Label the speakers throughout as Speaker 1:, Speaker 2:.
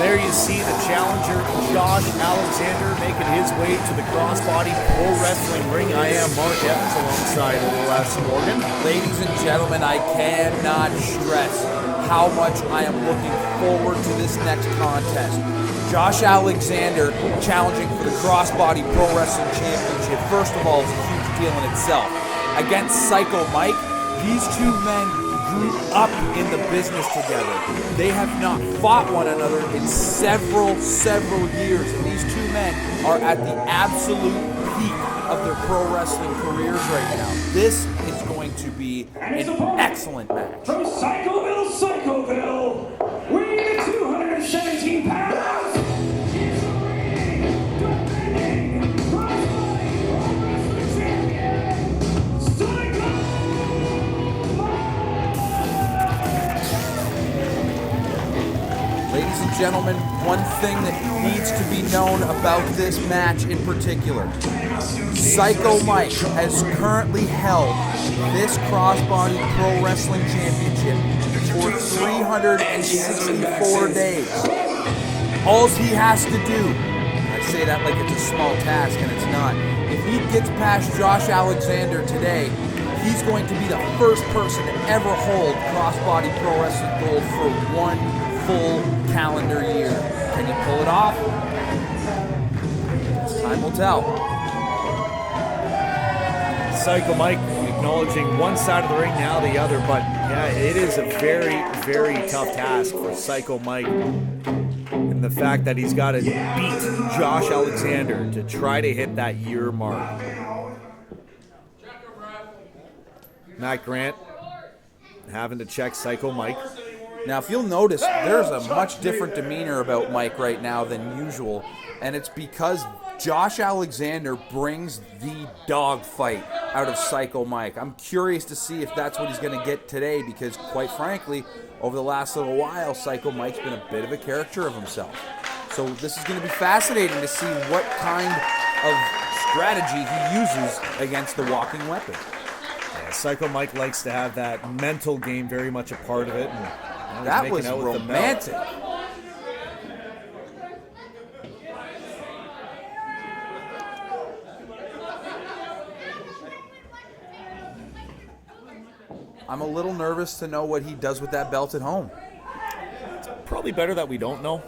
Speaker 1: there you see the challenger, Josh Alexander, making his way to the crossbody pro wrestling ring. I am Mark Evans alongside Les Morgan.
Speaker 2: Ladies and gentlemen, I cannot stress how much I am looking forward to this next contest. Josh Alexander challenging for the crossbody pro wrestling championship. First of all, it's a huge deal in itself. Against Psycho Mike, these two men grew up in the business together. They have not fought one another in several years. And these two men are at the absolute peak of their pro wrestling careers right now. This is going to be an excellent match.
Speaker 3: From Psychoville, weighing 217 pounds, he's the reigning, defending, crossbody pro wrestling champion, Psycho
Speaker 2: Ladies and gentlemen, one thing that needs to be known about this match in particular. Psycho Mike has currently held this crossbody pro wrestling championship for 364 days. All he has to do, I say that like it's a small task and it's not, if he gets past Josh Alexander today, he's going to be the first person to ever hold crossbody pro wrestling gold for one full calendar year. Can you pull it off? Time will tell.
Speaker 1: Psycho Mike acknowledging one side of the ring, now the other, but yeah, it is a very tough task for Psycho Mike. And the fact that he's got to beat Josh Alexander to try to hit that year mark. Matt Grant having to check Psycho Mike.
Speaker 2: Now, if you'll notice, there's a much different demeanor about Mike right now than usual, and it's because Josh Alexander brings the dog fight out of Psycho Mike. I'm curious to see if that's what he's going to get today, because quite frankly, over the last little while, Psycho Mike's been a bit of a caricature of himself. So this is going to be fascinating to see what kind of strategy he uses against the walking weapon.
Speaker 1: Yeah, Psycho Mike likes to have that mental game very much a part of it. And
Speaker 2: that was romantic. I'm a little nervous to know what he does with that belt at home.
Speaker 1: It's probably better that we don't know.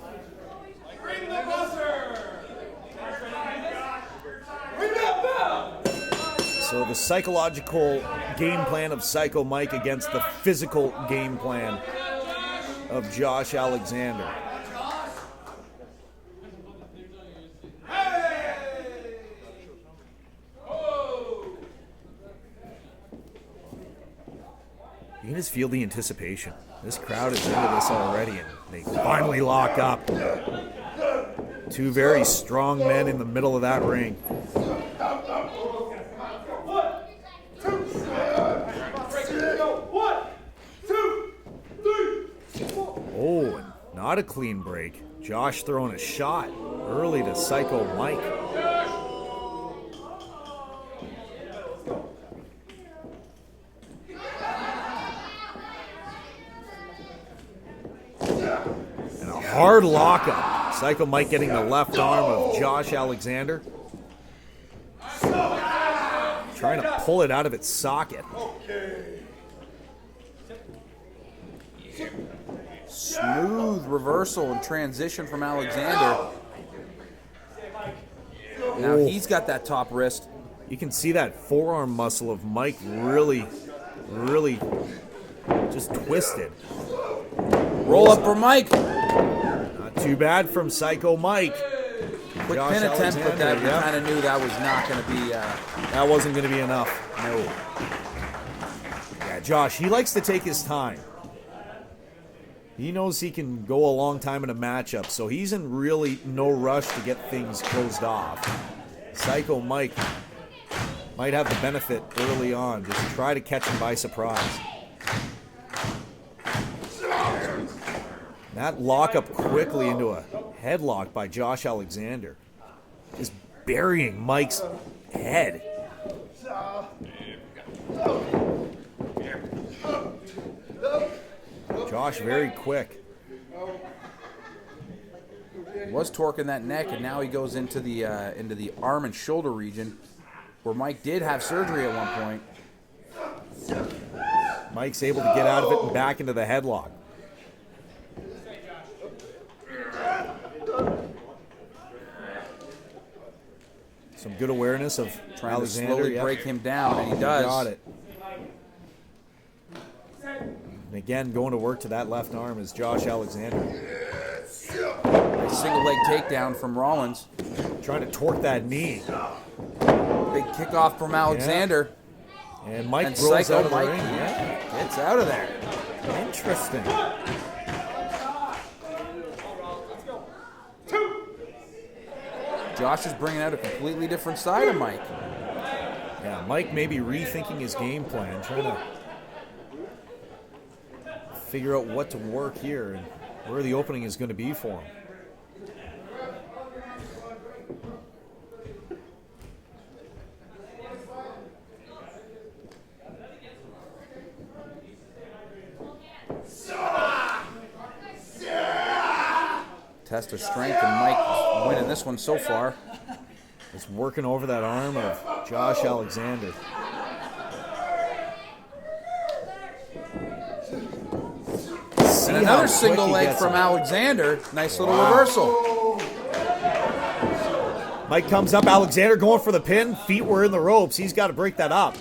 Speaker 1: So the psychological game plan of Psycho Mike against the physical game plan of Josh Alexander. You can just feel the anticipation. This crowd is into this already, and they finally lock up. Two very strong men in the middle of that ring. Oh, and not a clean break. Josh throwing a shot early to Psycho Mike. And a hard lockup. Psycho Mike getting the left arm of Josh Alexander. Trying to pull it out of its socket.
Speaker 2: Smooth reversal and transition from Alexander. Now he's got that top wrist.
Speaker 1: You can see that forearm muscle of Mike really just twisted.
Speaker 2: Roll up for Mike.
Speaker 1: Not too bad from Psycho Mike.
Speaker 2: Quick
Speaker 1: Josh
Speaker 2: pin attempt, but that
Speaker 1: Alexander,
Speaker 2: we kind of knew that was not going to be.
Speaker 1: That wasn't going to be enough.
Speaker 2: No.
Speaker 1: Yeah, Josh, he likes to take his time. He knows he can go a long time in a matchup, so he's in really no rush to get things closed off. Psycho Mike might have the benefit early on. Just try to catch him by surprise. That lockup quickly into a headlock by Josh Alexander. Just burying Mike's head. Josh very quick.
Speaker 2: Was torquing that neck, and now he goes into the arm and shoulder region, where Mike did have surgery at one point.
Speaker 1: Mike's able to get out of it and back into the headlock. Some good awareness of
Speaker 2: Trying
Speaker 1: Alexander.
Speaker 2: to slowly break him down, and he does.
Speaker 1: Got it. And again, going to work to that left arm is Josh Alexander.
Speaker 2: Nice single leg takedown from Rollins.
Speaker 1: Trying to torque that knee.
Speaker 2: Big kickoff from Alexander.
Speaker 1: And Mike
Speaker 2: And
Speaker 1: rolls
Speaker 2: Psycho
Speaker 1: out of the
Speaker 2: Mike
Speaker 1: ring. Yeah.
Speaker 2: gets out of there.
Speaker 1: Interesting.
Speaker 2: Josh is bringing out a completely different side of Mike.
Speaker 1: Yeah, Mike may be rethinking his game plan, trying to figure out what to work here and where the opening is going to be for him.
Speaker 2: Test of strength, and Mike winning this one so far.
Speaker 1: It's working over that arm of Josh Alexander.
Speaker 2: And another single leg from Alexander. Nice little reversal.
Speaker 1: Mike comes up, Alexander going for the pin. Feet were in the ropes. He's got to break that up.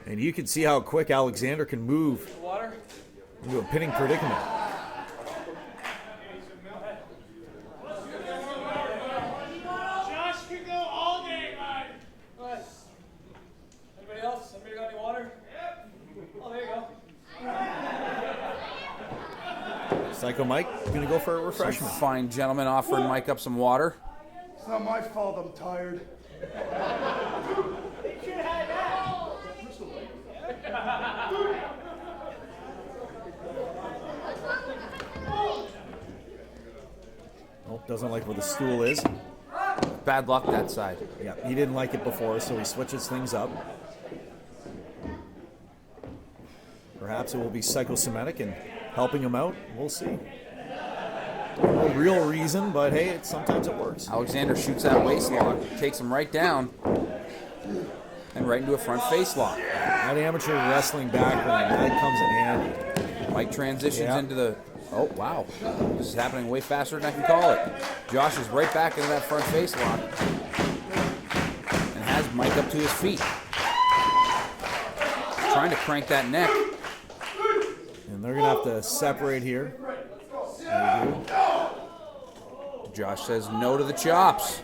Speaker 1: And you can see how quick Alexander can move into a pinning predicament.
Speaker 3: Josh could go all day, bud. Anybody else? Anybody got any water? Yep. Oh, there you go.
Speaker 1: Psycho Mike going to go for a refreshment.
Speaker 2: Fine gentleman offering Mike up some water.
Speaker 4: It's not my fault I'm tired.
Speaker 1: Oh, doesn't like where the stool is.
Speaker 2: Bad luck that side.
Speaker 1: Yeah, he didn't like it before, so he switches things up. Perhaps it will be psychosomatic and helping him out. We'll see. No real reason, but hey, sometimes it works.
Speaker 2: Alexander shoots that waist lock, takes him right down, and right into a front face lock.
Speaker 1: That amateur wrestling background, that comes in handy.
Speaker 2: Mike transitions
Speaker 1: Yeah.
Speaker 2: into the... Oh, wow. This is happening way faster than I can call it. Josh is right back into that front face lock and has Mike up to his feet. Trying to crank that neck.
Speaker 1: And they're going to have to separate here. They do.
Speaker 2: Josh says no to the chops.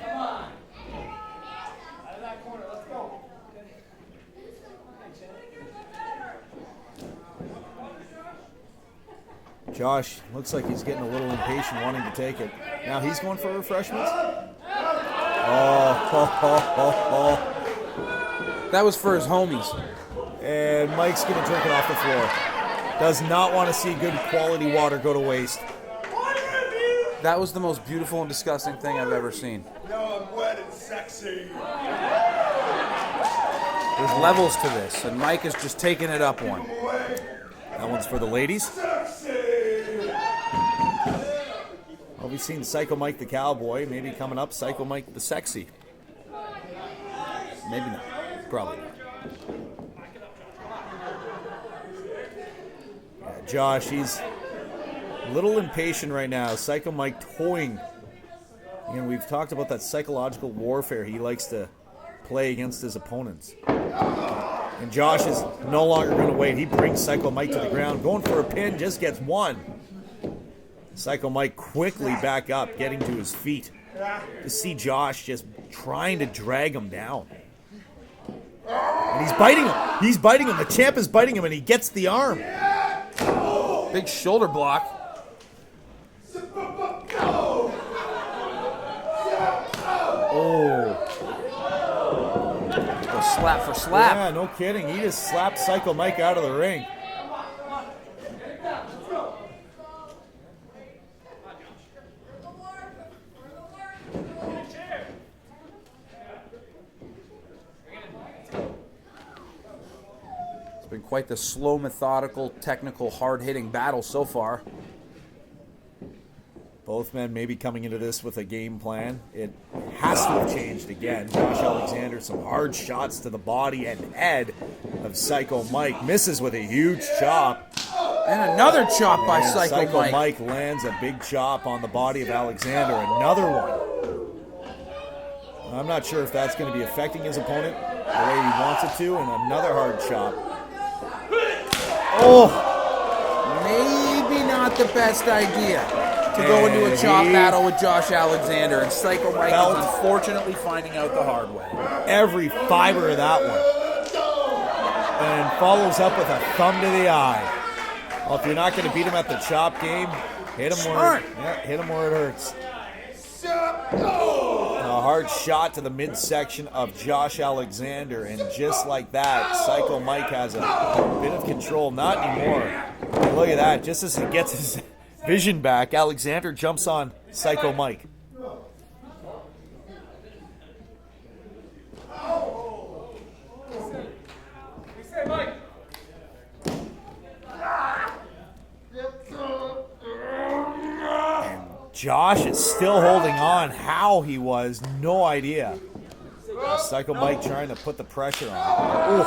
Speaker 1: Josh looks like he's getting a little impatient, wanting to take it. Now he's going for refreshments.
Speaker 2: That was for his homies.
Speaker 1: And Mike's going to drink it off the floor. Does not want to see good quality water go to waste.
Speaker 2: That was the most beautiful and disgusting thing I've ever seen.
Speaker 4: Now I'm wet and sexy.
Speaker 2: There's levels to this, and Mike is just taking it up one.
Speaker 1: That one's for the ladies. Well, we've seen Psycho Mike the Cowboy. Maybe coming up, Psycho Mike the Sexy. Maybe not. Probably not. Yeah, Josh, he's a little impatient right now. Psycho Mike toying. Again, we've talked about that psychological warfare he likes to play against his opponents. And Josh is no longer going to wait. He brings Psycho Mike to the ground. Going for a pin, just gets one. Psycho Mike quickly back up, getting to his feet. To see Josh just trying to drag him down. And he's biting him. He's biting him. The champ is biting him, and he gets the arm.
Speaker 2: Big shoulder block.
Speaker 1: Oh.
Speaker 2: Go slap for slap.
Speaker 1: Yeah, no kidding. He just slapped Psycho Mike out of the ring.
Speaker 2: It's been quite the slow, methodical, technical, hard-hitting battle so far.
Speaker 1: Both men maybe coming into this with a game plan. It has to have changed again. Josh Alexander, some hard shots to the body and head of Psycho Mike. Misses with a huge chop.
Speaker 2: And another chop by
Speaker 1: And
Speaker 2: Psycho Mike.
Speaker 1: Mike lands a big chop on the body of Alexander. Another one. I'm not sure if that's going to be affecting his opponent the way he wants it to. And another hard chop. Oh!
Speaker 2: Maybe not the best idea to go into a chop battle with Josh Alexander. And Psycho Mike is unfortunately finding out the hard way.
Speaker 1: Every fiber of that one. And follows up with a thumb to the eye. Well, if you're not going to beat him at the chop game, hit him where it hurts. A hard shot to the midsection of Josh Alexander, and just like that, Psycho Mike has a bit of control. Not anymore. And look at that. Just as he gets his vision back, Alexander jumps on Psycho Mike. Josh is still holding on. How he was, no idea. Psycho Mike trying to put the pressure on. Ooh.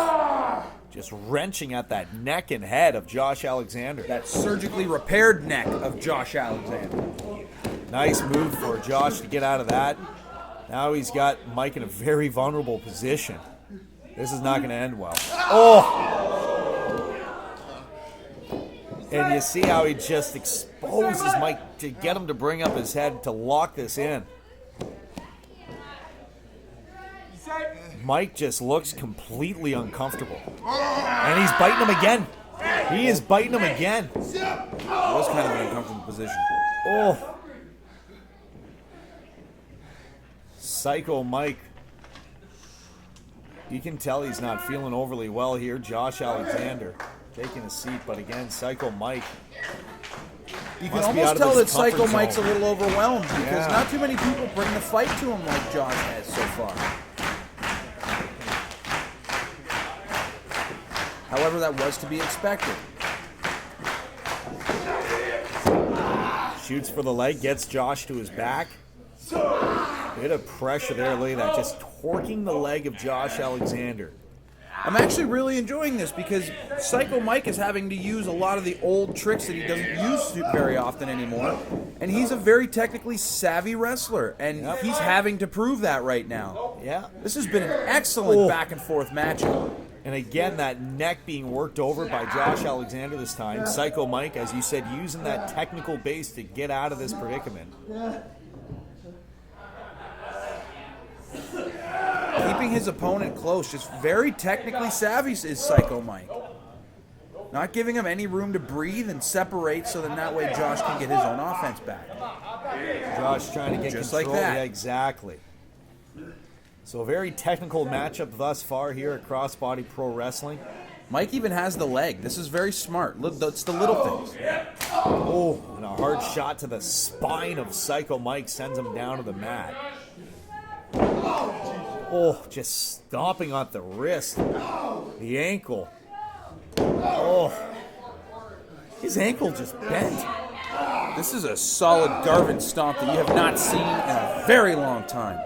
Speaker 1: Just wrenching at that neck and head of Josh Alexander.
Speaker 2: That surgically repaired neck of Josh Alexander.
Speaker 1: Nice move for Josh to get out of that. Now he's got Mike in a very vulnerable position. This is not going to end well. Oh! And you see how he just exposes Mike to get him to bring up his head to lock this in. Mike just looks completely uncomfortable. And he's biting him again. He is biting him again.
Speaker 2: It was kind of an uncomfortable position.
Speaker 1: Oh. Psycho Mike. You can tell he's not feeling overly well here. Josh Alexander taking a seat, but again, Psycho Mike.
Speaker 2: You can almost tell that Psycho Mike's a little overwhelmed because not too many people bring the fight to him like Josh has so far. However, that was to be expected.
Speaker 1: Shoots for the leg, gets Josh to his back. Bit of pressure there, look at that. Just torquing the leg of Josh Alexander.
Speaker 2: I'm actually really enjoying this because Psycho Mike is having to use a lot of the old tricks that he doesn't use very often anymore. And he's a very technically savvy wrestler, and he's having to prove that right now.
Speaker 1: Yeah.
Speaker 2: This has been an excellent back and forth matchup.
Speaker 1: And again, that neck being worked over by Josh Alexander this time. Psycho Mike, as you said, using that technical base to get out of this predicament.
Speaker 2: Keeping his opponent close, just very technically savvy is Psycho Mike. Not giving him any room to breathe and separate so that way Josh can get his own offense back.
Speaker 1: Josh trying to get
Speaker 2: just
Speaker 1: control.
Speaker 2: like that.
Speaker 1: Yeah, exactly. So a very technical matchup thus far here at Crossbody Pro Wrestling.
Speaker 2: Mike even has the leg. This is very smart. It's the little things.
Speaker 1: Oh, and a hard shot to the spine of Psycho Mike sends him down to the mat. Oh, just stomping on the wrist. The ankle. Oh. His ankle just bent.
Speaker 2: This is a solid Garvin stomp that you have not seen in a very long time.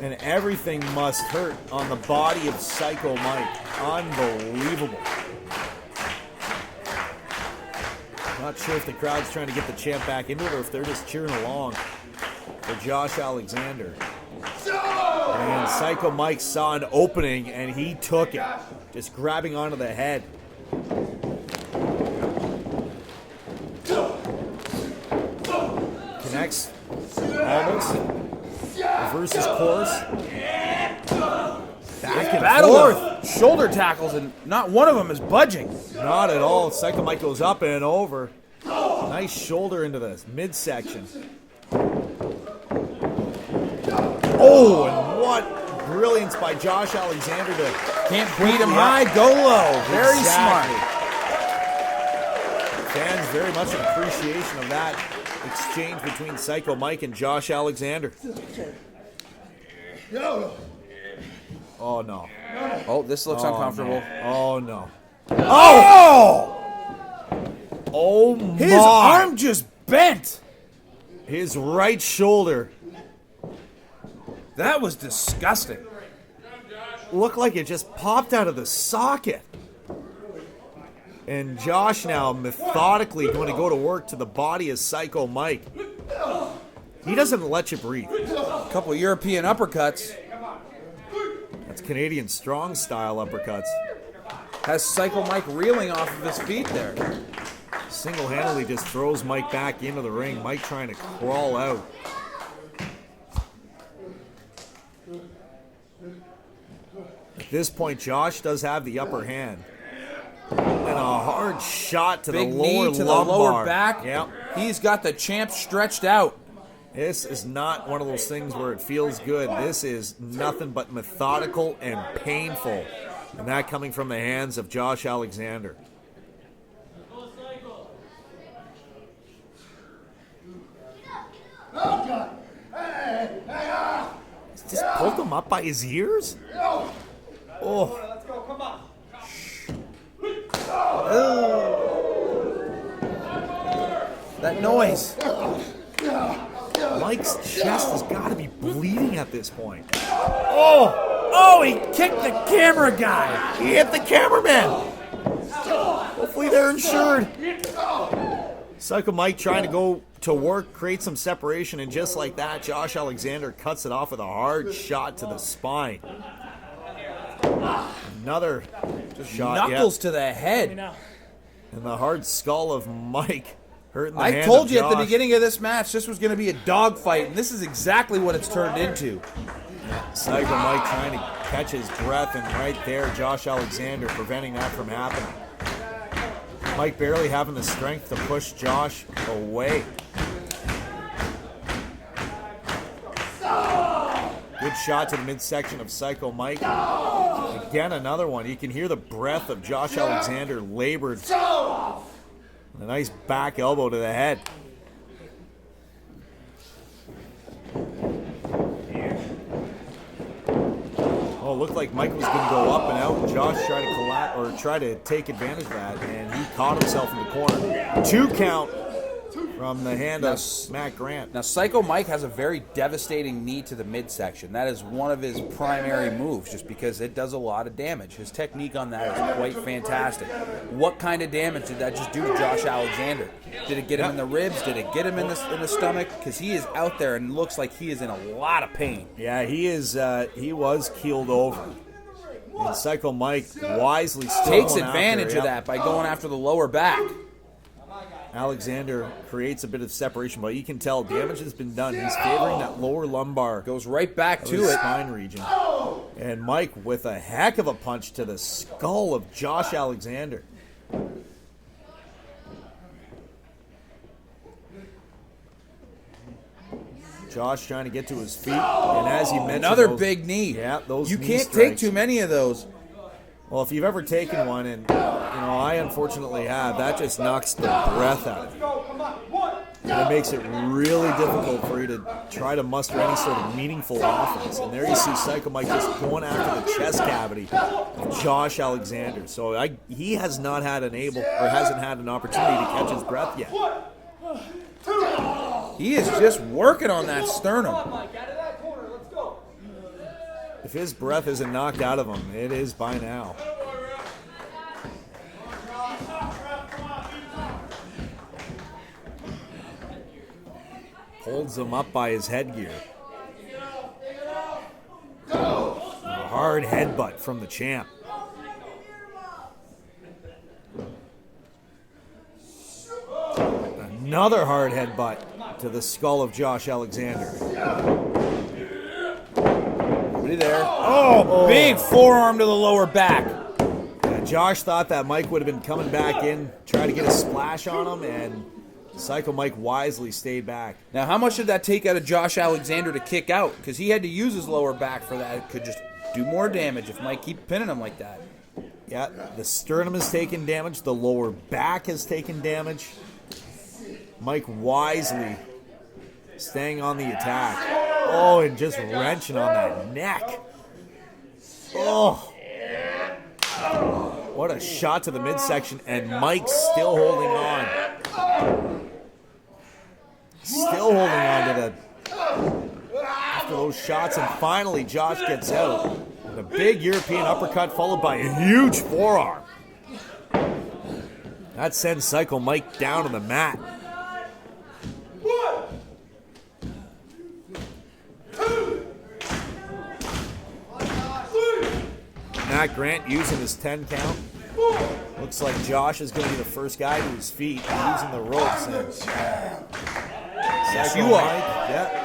Speaker 1: And everything must hurt on the body of Psycho Mike. Unbelievable. Not sure if the crowd's trying to get the champ back into it or if they're just cheering along for Josh Alexander. And Psycho Mike saw an opening and he took it. Just grabbing onto the head. Connects. Almost. Reverses course. Back and
Speaker 2: Battle
Speaker 1: forth.
Speaker 2: of shoulder tackles, and not one of them is budging.
Speaker 1: Not at all. Psycho Mike goes up and over. Nice shoulder into the midsection. Oh, and what brilliance by Josh Alexander to
Speaker 2: Can't beat him high, go low. Very
Speaker 1: Exactly.
Speaker 2: smart.
Speaker 1: Fans very much an appreciation of that exchange between Psycho Mike and Josh Alexander. Oh no.
Speaker 2: Oh, this looks uncomfortable.
Speaker 1: Oh no. Oh! Oh my!
Speaker 2: His arm just bent.
Speaker 1: His right shoulder
Speaker 2: That was disgusting.
Speaker 1: looked like it just popped out of the socket. And Josh now methodically going to go to work to the body of Psycho Mike. He doesn't let you breathe.
Speaker 2: A couple of European uppercuts.
Speaker 1: That's Canadian strong style uppercuts.
Speaker 2: Has Psycho Mike reeling off of his feet there.
Speaker 1: Single-handedly just throws Mike back into the ring. Mike trying to crawl out. At this point, Josh does have the upper hand. And a hard shot to
Speaker 2: Big
Speaker 1: the lower
Speaker 2: knee to
Speaker 1: lumbar.
Speaker 2: the lower back.
Speaker 1: Yep.
Speaker 2: He's got the champ stretched out.
Speaker 1: This is not one of those things where it feels good. This is nothing but methodical and painful. And that coming from the hands of Josh Alexander. Just pulled him up by his ears? Oh.
Speaker 2: That noise.
Speaker 1: Mike's chest has got to be bleeding at this point.
Speaker 2: Oh, he kicked the camera guy.
Speaker 1: He hit the cameraman. Hopefully they're insured. Psycho Mike trying to go to work, create some separation, and just like that, Josh Alexander cuts it off with a hard shot to the spine. Another shot.
Speaker 2: Knuckles to the head.
Speaker 1: And the hard skull of Mike hurting the
Speaker 2: I
Speaker 1: hand
Speaker 2: told
Speaker 1: of
Speaker 2: you at the
Speaker 1: Josh.
Speaker 2: beginning of this match this was going to be a dogfight, and this is exactly what it's turned into.
Speaker 1: Psycho Mike trying to catch his breath, and right there, Josh Alexander preventing that from happening. Mike barely having the strength to push Josh away. Good shot to the midsection of Psycho Mike. Again, another one. You can hear the breath of Josh Alexander labored. A nice back elbow to the head. Oh, it looked like Mike was going to go up and out, and Josh tried to try to take advantage of that, and he caught himself in the corner. 2 count from the hand of Matt Grant.
Speaker 2: Now, Psycho Mike has a very devastating knee to the midsection. That is one of his primary moves, just because it does a lot of damage. His technique on that is quite fantastic. What kind of damage did that just do to Josh Alexander? Did it get him in the ribs? Did it get him in the stomach? Because he is out there and looks like he is in a lot of pain.
Speaker 1: Yeah, he is. He was keeled over. And Psycho Mike wisely still
Speaker 2: Takes
Speaker 1: going
Speaker 2: advantage
Speaker 1: after,
Speaker 2: of that by going after the lower back.
Speaker 1: Alexander creates a bit of separation, but you can tell damage has been done. He's favoring that lower lumbar.
Speaker 2: Goes right back
Speaker 1: of
Speaker 2: to
Speaker 1: his
Speaker 2: it.
Speaker 1: spine region. And Mike with a heck of a punch to the skull of Josh Alexander. Josh trying to get to his feet, and as he mentioned,
Speaker 2: Another
Speaker 1: those-
Speaker 2: big knee.
Speaker 1: Yeah, those
Speaker 2: You
Speaker 1: knee
Speaker 2: can't
Speaker 1: strikes.
Speaker 2: take too many of those.
Speaker 1: Well, if you've ever taken one, and I unfortunately have, that just knocks the breath out of you. And it makes it really difficult for you to try to muster any sort of meaningful offense. And there you see Psycho Mike just going after the chest cavity of Josh Alexander. So he has not had hasn't had an opportunity to catch his breath yet.
Speaker 2: He is just working on that sternum.
Speaker 1: If his breath isn't knocked out of him, it is by now. Holds him up by his headgear. A hard headbutt from the champ. Another hard headbutt to the skull of Josh Alexander.
Speaker 2: Nobody there. Oh, big forearm to the lower back.
Speaker 1: Josh thought that Mike would have been coming back in, try to get a splash on him, and Psycho Mike wisely stayed back.
Speaker 2: Now, how much did that take out of Josh Alexander to kick out? Because he had to use his lower back for that. It could just do more damage if Mike keep pinning him like that.
Speaker 1: Yeah, the sternum has taken damage. The lower back has taken damage. Mike wisely staying on the attack. Oh, and just wrenching on that neck. Oh. What a shot to the midsection, and Mike's still holding on. Still holding on to that after those shots, and finally Josh gets out. And a big European uppercut followed by a huge forearm. That sends Psycho Mike down to the mat. Matt Grant using his 10 count. Looks like Josh is going to be the first guy to his feet using the ropes.
Speaker 2: Yes, you are.
Speaker 1: Yeah.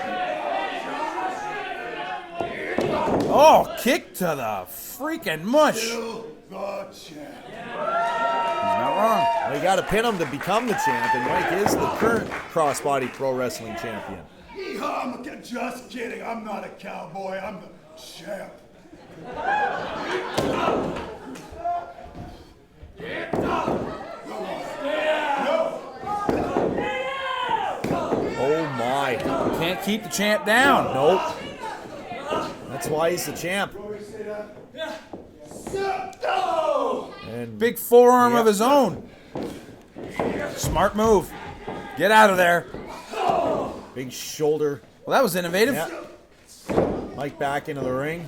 Speaker 2: Oh, kick to the freaking mush. He's not wrong.
Speaker 1: Well, you got to pin him to become the champ, and Mike is the current crossbody pro wrestling champion.
Speaker 4: I'm just kidding. I'm not a cowboy. I'm the champ.
Speaker 1: Oh my.
Speaker 2: Can't keep the champ down.
Speaker 1: Nope. That's why he's the champ. And
Speaker 2: Big forearm of his own. Smart move. Get out of there.
Speaker 1: big shoulder.
Speaker 2: Well, that was innovative.
Speaker 1: Yeah. Mike back into the ring.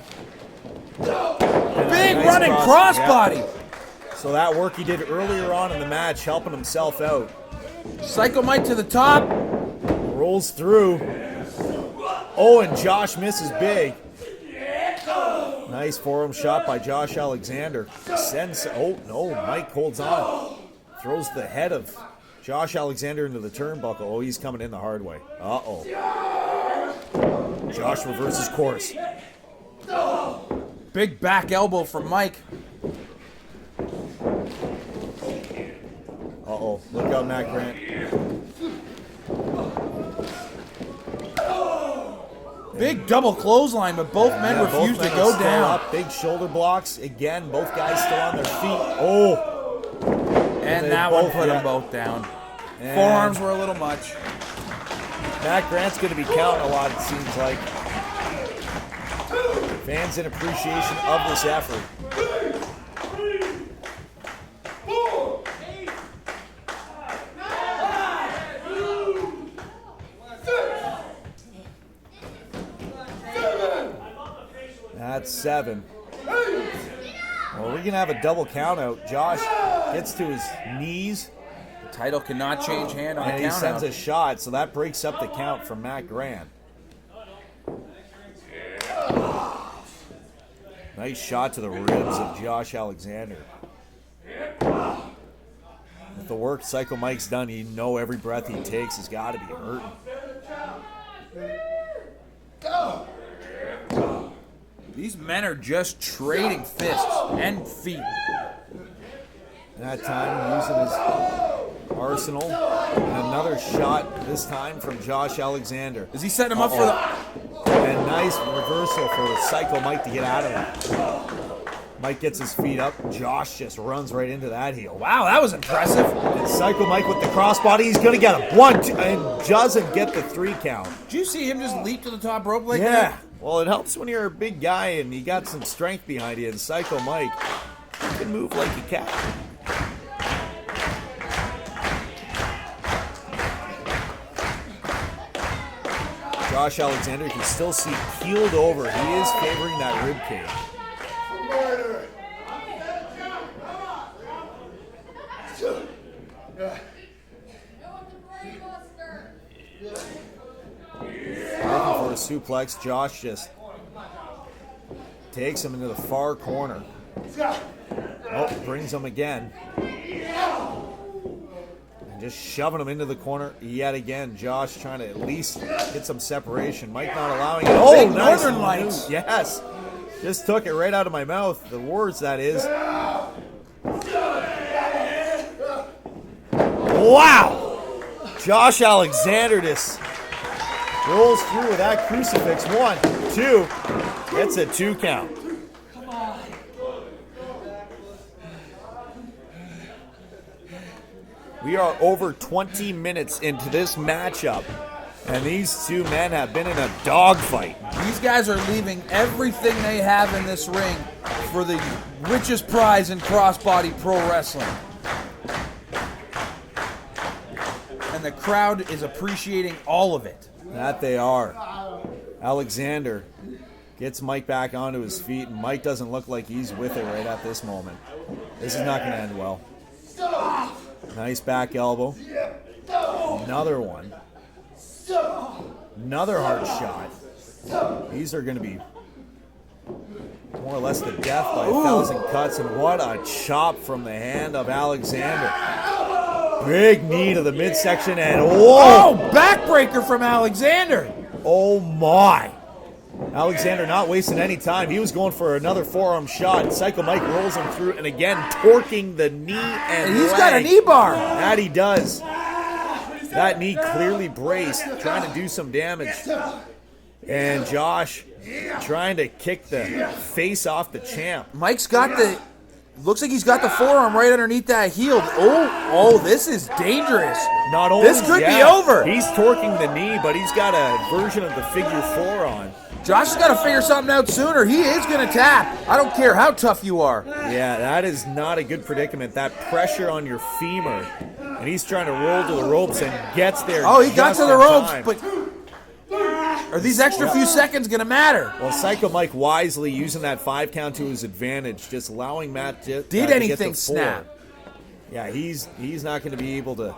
Speaker 2: Big
Speaker 1: Nice
Speaker 2: running crossbody.
Speaker 1: Yeah. So that work he did earlier on in the match, helping himself out.
Speaker 2: Psycho Mike to the top.
Speaker 1: Rolls through. Oh, and Josh misses big. Nice forearm shot by Josh Alexander. Sends. Oh, no. Mike holds on. Throws the head of Josh Alexander into the turnbuckle. Oh, he's coming in the hard way. Uh-oh. Josh reverses course.
Speaker 2: Big back elbow from Mike.
Speaker 1: Uh-oh. Look out, Matt Grant.
Speaker 2: Big double clothesline, but both men
Speaker 1: Yeah,
Speaker 2: refuse
Speaker 1: both
Speaker 2: to
Speaker 1: men
Speaker 2: go
Speaker 1: are still
Speaker 2: down.
Speaker 1: up. Big shoulder blocks. Again, both guys still on their feet. Oh.
Speaker 2: And
Speaker 1: They
Speaker 2: that one
Speaker 1: both-
Speaker 2: put
Speaker 1: yeah.
Speaker 2: them both down.
Speaker 1: And
Speaker 2: Forearms were a little much.
Speaker 1: Matt Grant's going to be counting a lot, it seems like. Fans in appreciation of this effort. That's 7. Well, we're going to have a double count out. Josh gets to his knees,
Speaker 2: The title cannot change hand on
Speaker 1: and
Speaker 2: a
Speaker 1: he
Speaker 2: count
Speaker 1: sends
Speaker 2: out.
Speaker 1: a shot, so that breaks up the count from Matt Grant. Nice shot to the ribs of Josh Alexander. With the work Psycho Mike's done, you know every breath he takes has got to be hurting.
Speaker 2: These men are just trading fists and feet.
Speaker 1: That time, using his arsenal. And another shot, this time from Josh Alexander.
Speaker 2: Is he setting him up for the...
Speaker 1: And nice reversal for Psycho Mike to get out of it. Mike gets his feet up. Josh just runs right into that heel.
Speaker 2: Wow, that was impressive.
Speaker 1: And Psycho Mike with the crossbody, he's going to get him. 1, 2, and doesn't get the 3 count.
Speaker 2: Did you see him just leap to the top rope like
Speaker 1: Yeah.
Speaker 2: that?
Speaker 1: Well, it helps when you're a big guy and you got some strength behind you. And Psycho Mike can move like a cat. Josh Alexander, you can still see keeled over. He is favoring that rib cage.
Speaker 4: Murder!
Speaker 1: Looking for a suplex. Josh just takes him into the far corner. Oh, brings him again. And just shoving him into the corner yet again. Josh trying to at least get some separation. Mike not allowing it. Oh,
Speaker 2: Big
Speaker 1: nice
Speaker 2: Northern
Speaker 1: move.
Speaker 2: Lights.
Speaker 1: Yes. Just took it right out of my mouth. The words, that is. Wow. Josh Alexander just rolls through with that crucifix. 1, 2. Gets a 2 count. We are over 20 minutes into this matchup, and these two men have been in a dogfight.
Speaker 2: These guys are leaving everything they have in this ring for the richest prize in crossbody pro wrestling. And and the crowd is appreciating all of it.
Speaker 1: That they are. Alexander gets Mike back onto his feet, and Mike doesn't look like he's with it right at this moment. This is not going to end well. Nice back elbow. Another one. Another hard shot. These are going to be more or less the death by 1,000 cuts, and what a chop from the hand of Alexander. Big knee to the midsection, and whoa!
Speaker 2: Backbreaker from Alexander.
Speaker 1: Oh my! Alexander not wasting any time. He was going for another forearm shot. Psycho Mike rolls him through, and again torquing the knee and
Speaker 2: he's
Speaker 1: leg.
Speaker 2: got a knee bar.
Speaker 1: That he does. That knee clearly braced, trying to do some damage. And Josh trying to kick the face off the champ.
Speaker 2: Mike's got the, looks like he's got the forearm right underneath that heel. Oh, this is dangerous.
Speaker 1: Not only,
Speaker 2: this could be over.
Speaker 1: He's torquing the knee, but he's got a version of the figure 4 on.
Speaker 2: Josh has got to figure something out sooner. He is going to tap. I don't care how tough you are.
Speaker 1: Yeah, that is not a good predicament. That pressure on your femur. And he's trying to roll to the ropes and gets there.
Speaker 2: Oh, he got to the ropes,
Speaker 1: time.
Speaker 2: but are these extra few seconds going to matter?
Speaker 1: Well, Psycho Mike wisely using that 5 count to his advantage, just allowing Matt to
Speaker 2: Did
Speaker 1: get
Speaker 2: anything
Speaker 1: the 4.
Speaker 2: snap?
Speaker 1: Yeah, he's not going to be able to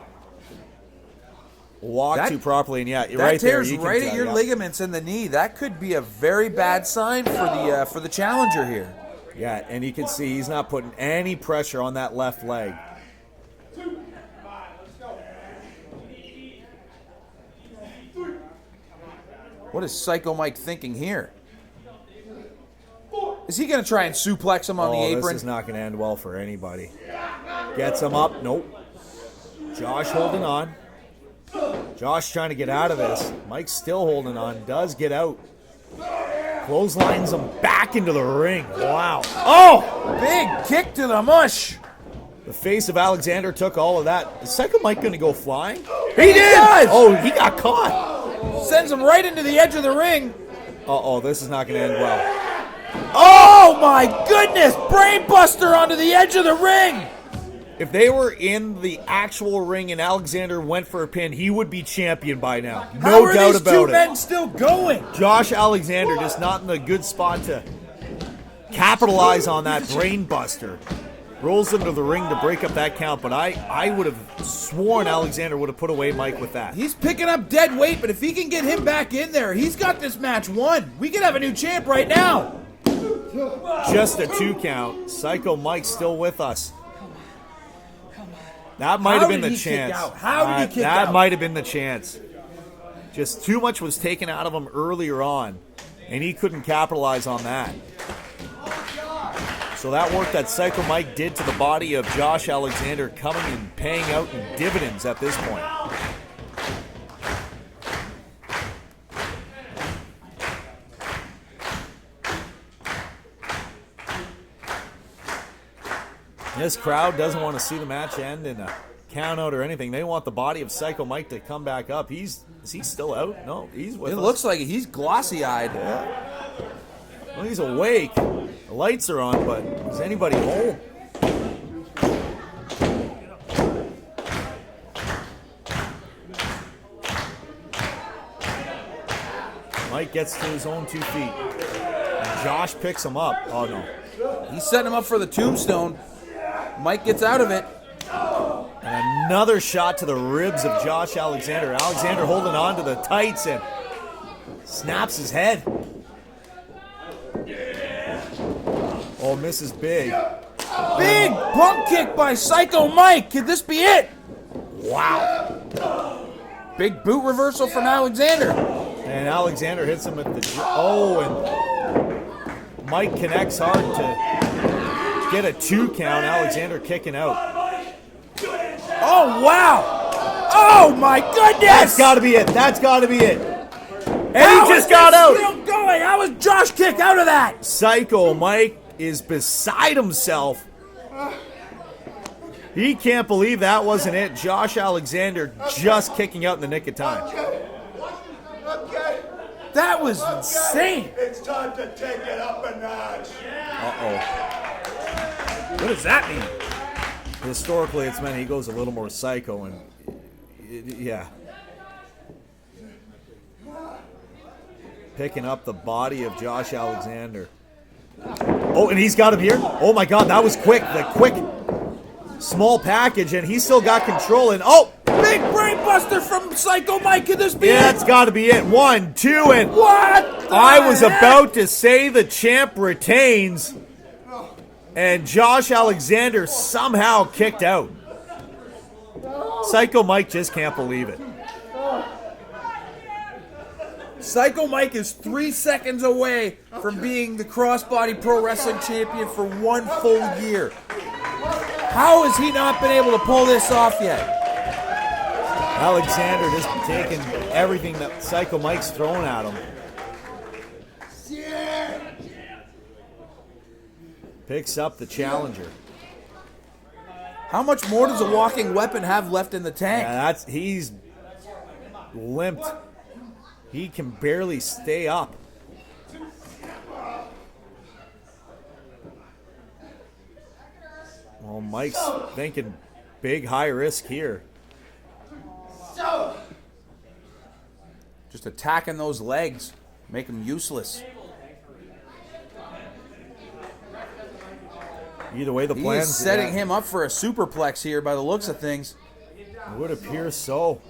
Speaker 1: walk too properly. And yeah,
Speaker 2: That
Speaker 1: right there,
Speaker 2: tears
Speaker 1: you can
Speaker 2: right
Speaker 1: tell,
Speaker 2: at your ligaments in the knee. That could be a very bad sign for the challenger here.
Speaker 1: Yeah, and you can see he's not putting any pressure on that left leg.
Speaker 2: What is Psycho Mike thinking here? Is he going to try and suplex him on the apron?
Speaker 1: This is not going to end well for anybody. Gets him up. Nope. Josh holding on. Josh trying to get out of this. Mike's still holding on. Does get out. Clotheslines him back into the ring. Wow.
Speaker 2: Oh! Big kick to the mush.
Speaker 1: The face of Alexander took all of that. Is Psycho Mike going to go flying?
Speaker 2: He did!
Speaker 1: Oh, he got caught.
Speaker 2: Sends him right into the edge of the ring.
Speaker 1: Uh-oh, this is not going to end well.
Speaker 2: Oh my goodness! Brainbuster onto the edge of the ring!
Speaker 1: If they were in the actual ring and Alexander went for a pin, he would be champion by now. No doubt about it.
Speaker 2: How are these two men still going?
Speaker 1: Josh Alexander just not in the good spot to capitalize on that brain buster. Rolls into the ring to break up that count, but I would have sworn Alexander would have put away Mike with that.
Speaker 2: He's picking up dead weight, but if he can get him back in there, he's got this match won. We could have a new champ right now.
Speaker 1: Just a 2 count. Psycho Mike still with us. That might have been the chance.
Speaker 2: How did he kick out?
Speaker 1: That might have been the chance. Just too much was taken out of him earlier on, and he couldn't capitalize on that. So that work that Psycho Mike did to the body of Josh Alexander coming and paying out in dividends at this point. This crowd doesn't want to see the match end in a count out or anything. They want the body of Psycho Mike to come back up. Is he still out? No, he's with us.
Speaker 2: It looks like he's glossy-eyed.
Speaker 1: Yeah. Well, he's awake. The lights are on, but is anybody home? Mike gets to his own 2 feet. And Josh picks him up. Oh, no.
Speaker 2: He's setting him up for the tombstone. Mike gets out of it.
Speaker 1: And another shot to the ribs of Josh Alexander. Alexander holding on to the tights and snaps his head. Oh, misses big.
Speaker 2: Big bump kick by Psycho Mike. Could this be it?
Speaker 1: Wow.
Speaker 2: Big boot reversal from Alexander.
Speaker 1: And Alexander hits him at the... Oh, and Mike connects hard to get a 2 count. Alexander kicking out.
Speaker 2: Oh, wow. Oh, my goodness.
Speaker 1: That's got to be it. That's got to be it. And he just got out.
Speaker 2: Still going. How was Josh kicked out of that?
Speaker 1: Psycho Mike is beside himself. He can't believe that wasn't it. Josh Alexander just kicking out in the nick of time.
Speaker 4: Okay.
Speaker 2: That was insane.
Speaker 4: It's time to take it up a notch.
Speaker 1: Uh-oh. What does that mean? Historically, it's meant he goes a little more psycho, and Yeah. Picking up the body of Josh Alexander. Oh, and he's got him here. Oh my God, that was quick. The quick, small package, and he's still got control. And oh,
Speaker 2: Big brain buster from Psycho Mike. Could this be
Speaker 1: yeah,
Speaker 2: it?
Speaker 1: that's got to be it. 1, 2, and
Speaker 2: What?
Speaker 1: I was about to say the champ retains, and Josh Alexander somehow kicked out. Psycho Mike just can't believe it.
Speaker 2: Psycho Mike is 3 seconds away from being the crossbody pro wrestling champion for 1 full year. How has he not been able to pull this off yet?
Speaker 1: Alexander just taking everything that Psycho Mike's throwing at him. Picks up the challenger.
Speaker 2: How much more does a walking weapon have left in the tank?
Speaker 1: Yeah, he's limped. He can barely stay up. Well, Mike's thinking big high risk here.
Speaker 2: Just attacking those legs, make them useless.
Speaker 1: Either way, the
Speaker 2: He
Speaker 1: plan's
Speaker 2: is setting him up for a superplex here by the looks of things.
Speaker 1: It would appear so.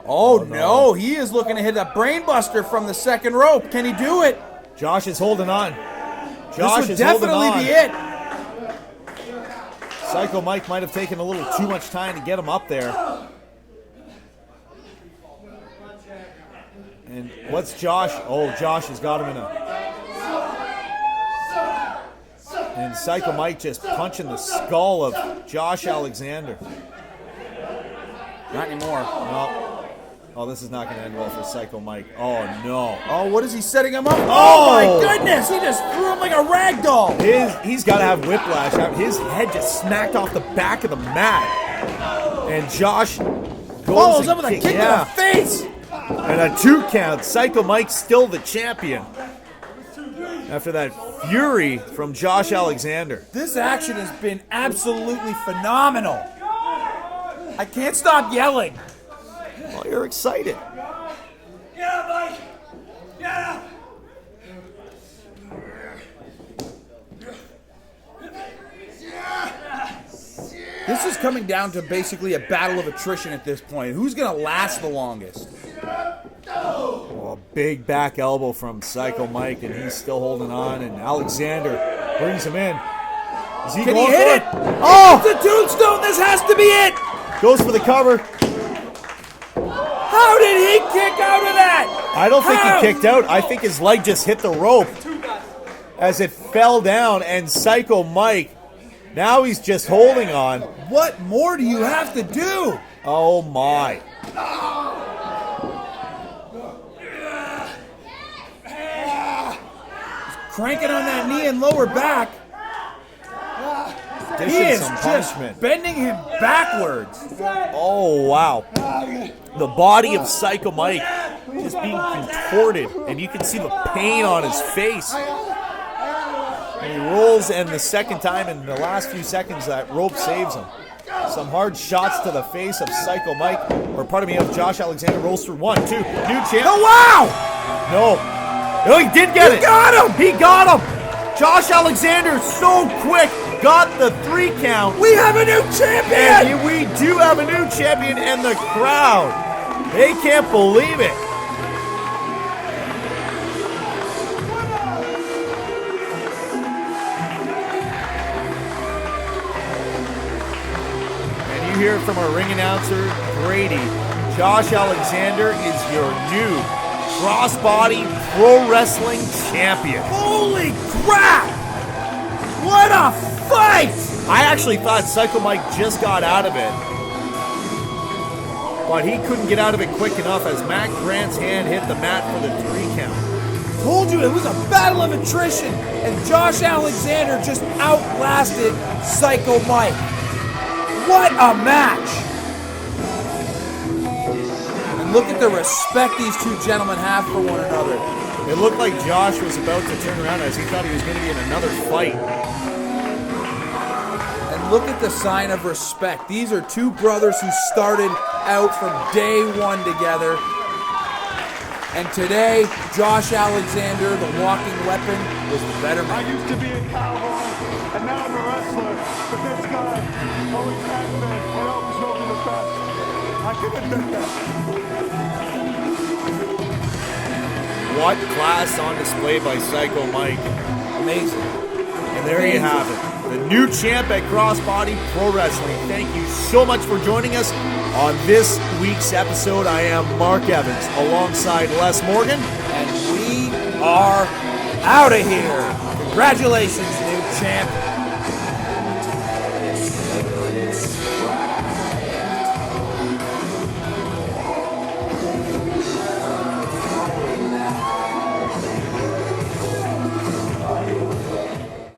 Speaker 2: Oh no, he is looking to hit a brainbuster from the second rope. Can he do it?
Speaker 1: Josh is holding on. Josh
Speaker 2: This would
Speaker 1: is holding
Speaker 2: definitely
Speaker 1: on.
Speaker 2: be it.
Speaker 1: Psycho Mike might have taken a little too much time to get him up there. And what's Josh? Oh, Josh has got him in a... And Psycho Mike just punching the skull of Josh Alexander.
Speaker 2: Not anymore.
Speaker 1: No. Oh, this is not going to end well for Psycho Mike. Oh, no.
Speaker 2: Oh, what is he setting him up?
Speaker 1: Oh!
Speaker 2: Oh my goodness, he just threw him like a rag doll.
Speaker 1: He's got to have whiplash. His head just smacked off the back of the mat. And Josh
Speaker 2: Follows
Speaker 1: goes
Speaker 2: up with a kick to the face.
Speaker 1: And a 2 count. Psycho Mike's still the champion. After that fury from Josh Alexander.
Speaker 2: This action has been absolutely phenomenal. I can't stop yelling.
Speaker 1: Well, you're excited.
Speaker 4: Yeah, Mike! Yeah!
Speaker 2: This is coming down to basically a battle of attrition at this point. Who's going to last the longest?
Speaker 1: Oh, a big back elbow from Psycho Mike, and he's still holding on. And Alexander brings him in. Is he
Speaker 2: Can
Speaker 1: going
Speaker 2: he hit
Speaker 1: for
Speaker 2: it?
Speaker 1: Oh!
Speaker 2: It's a tombstone. This has to be it.
Speaker 1: Goes for the cover.
Speaker 2: How did he kick out of that?
Speaker 1: I don't think
Speaker 2: How?
Speaker 1: he kicked out. I think his leg just hit the rope as it fell down, and Psycho Mike, now he's just holding on.
Speaker 2: What more do you have to do?
Speaker 1: Oh, my.
Speaker 2: Cranking on that knee and lower back. He
Speaker 1: Dishing
Speaker 2: is
Speaker 1: some
Speaker 2: just
Speaker 1: punishment.
Speaker 2: bending him backwards.
Speaker 1: Oh, wow. The body of Psycho Mike just being contorted, and you can see the pain on his face. And he rolls, and the second time in the last few seconds, that rope saves him. Some hard shots to the face of Psycho Mike, or pardon me, of Josh Alexander. Rolls through 1, 2, new champ.
Speaker 2: Oh, wow!
Speaker 1: No, he did get it.
Speaker 2: He got him!
Speaker 1: He got him. Josh Alexander so quick got the 3 count.
Speaker 2: We have a new champion!
Speaker 1: And we do have a new champion, and the crowd, they can't believe it. And you hear it from our ring announcer, Brady. Josh Alexander is your new crossbody pro wrestling champion.
Speaker 2: Holy crap! What a fight!
Speaker 1: I actually thought Psycho Mike just got out of it, but he couldn't get out of it quick enough as Matt Grant's hand hit the mat for the 3 count.
Speaker 2: Told you it was a battle of attrition, and Josh Alexander just outlasted Psycho Mike. What a match! And look at the respect these two gentlemen have for one another.
Speaker 1: It looked like Josh was about to turn around as he thought he was going to be in another fight.
Speaker 2: And look at the sign of respect. These are two brothers who started out from day one together. And today, Josh Alexander, the walking weapon, was the better
Speaker 4: I
Speaker 2: man.
Speaker 4: used to be a cowboy, and now I'm a wrestler. But this guy always has been, and always will be the best. I can admit that.
Speaker 1: What class on display by Psycho Mike.
Speaker 2: Amazing.
Speaker 1: And there you have it. The new champ at Crossbody Pro Wrestling. Thank you so much for joining us on this week's episode. I am Mark Evans alongside Les Morgan.
Speaker 2: And we are out of here. Congratulations, new champ.